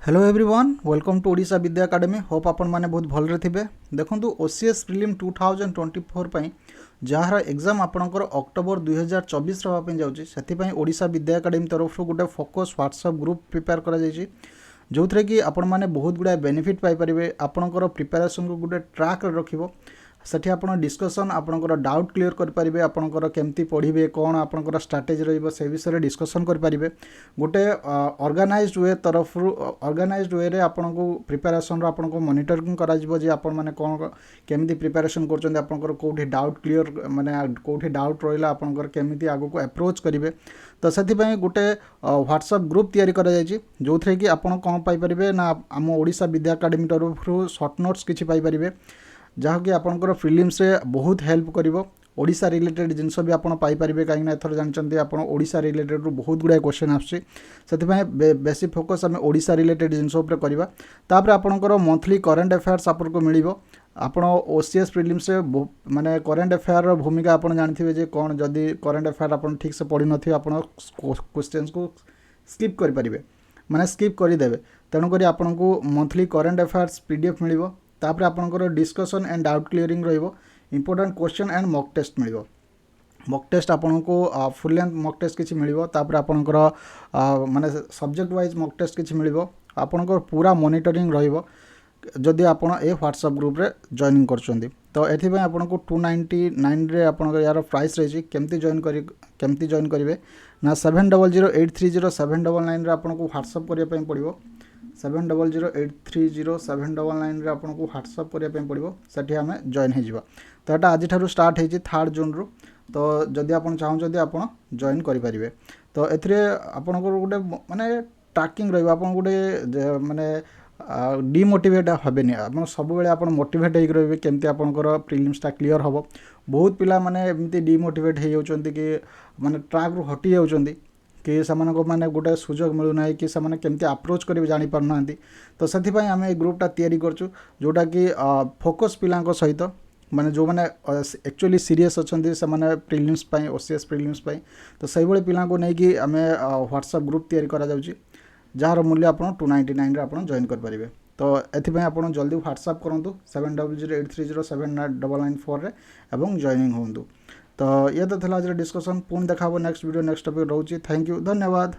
Hello everyone welcome to Odisha Vidya Academy hope आपण मैंने बहुत भलरे थे देखूँ ओसीएस प्रिलिम 2024 जार एग्जाम आपणकर अक्टोबर 2024 रहा जाऊँगी से ओडिशा विद्या एकेडमी तरफ गोटे फोकस व्हाट्सएप ग्रुप प्रिपेयर करा जो थे कि आपण मैंने बहुत गुड़ा बेनिफिट पाइपर आपणकर प्रिपेरेसन को गोटे ट्रैक रखिबो सेठी आपण डिस्कशन आपणकर डाउट क्लियर करें आपणकर केमती पढ़े कौन आपणकर स्ट्राटेजी रहिबो से विषय डिस्कशन करें गोटे ऑर्गेनाइज्ड वे तरफ ऑर्गेनाइज्ड वे रे आपनको प्रिपेरेसन रो आपनको मॉनिटरिंग करा जिवो जे आपण माने कौन केमती प्रिपेरेसन करछन आपणकर कोठी डाउट क्लियर माने कोठी डाउट रहिला आपणकर केमती आगो को अप्रोच करेंगे तो से गोटे व्हाट्सएप ग्रुप तैयारी करा जायछि जो थे कि आपण कौन पाई परिबे ना आम ओडिशा विद्या एकेडमी तरफ शॉर्ट नोट्स किछि पाई परिबे जहाँकि आपंकर फिल्म्स रे बहुत हेल्प करिवो ओडिशा रिलेटेड जिनस भी आपन पाई परिबे काहे ना एथर जानचंती आपन ओडिशा रिलेटेड रो बहुत गुडा क्वेश्चन आछि सेति बेसी फोकस हम ओडिशा रिलेटेड जिनस ऊपर करबा तापर आपनकर मंथली करंट अफेयर्स आपन को मिलिवो आपन ओसीएस प्रीलिम्स रे माने करंट अफेयर रो भूमिका आपन जानथिबे जे कोन जदी करंट अफेयर आपन ठीक से पढि नथि आपन क्वेश्चंस को स्किप करि परिबे माने स्किप करि देबे तेनु करी आपन को मंथली करंट अफेयर्स पीडीएफ मिलिवो तापर आपनकर डिस्कशन एंड डाउट क्लियरिंग रहिबो important question and mock test मिलिबो मॉक टेस्ट आपनको फुल लेंथ मॉक टेस्ट किछि मिलिबो तापर आपनकर माने सब्जेक्ट वाइज मॉक टेस्ट किछि मिलिबो आपनकर पूरा मॉनिटरिंग रहिबो जदि आपण ए व्हाट्सएप ग्रुप रे जॉइनिंग करछंदी तो एथि पय आपनको 299 रे आपनकर यार प्राइस रही केमती जॉइन करिवे ना 7008307999 रे आपनको व्हाट्सएप करिया पय पड़िबो 7008307999 रे आपनको व्हाट्सएप करिया पय पड़िबो सेठी हमें जॉइन हे जिवो तो एटा आज ठारू स्टार्ट हे 3 जून रु तो जदि आपण चाहौ जदि आपण जॉइन करि परिबे तो एथरे आपनको गोटे माने ट्रैकिंग रहइबो आपण गोटे माने डिमोटिवेट हेबेनी आप सब बेले आप मोटिवेट होकर रहिबे केमती आपनकर प्रीलिम्सटा क्लियर हम बहुत पिला माने एमती डिमोटिवेट हो जाउछंती कि माने ट्रैक रु हटि जाउछंती कि सेमानको माने गोटे सुजोग मिलुना कि सेमाने केमती अप्रोच करिवे जानि पारनांती तो सेथिपई आमे ए ग्रुपटा तयारी करछु जोटा कि फोकस पिलांको सहित माने जो माने एक्चुअली सीरियस अछंती से माने प्रीलिम्स पई ओसीएस प्रीलिम्स पई तो सही बळे पिलांको नै कि आमे व्हाट्सएप ग्रुप तयारी करा जाउची जार मूल्य आप 299 आप जॉइन करेंगे तो ये आप जल्दी व्हाट्सएप करूँ 7008307994 एवं जॉइनिंग हूँ तो ये तो था आज डिस्कशन पुणी देखा नेक्स्ट वीडियो नेक्स्ट टॉपिक रोचे थैंक यू धन्यवाद।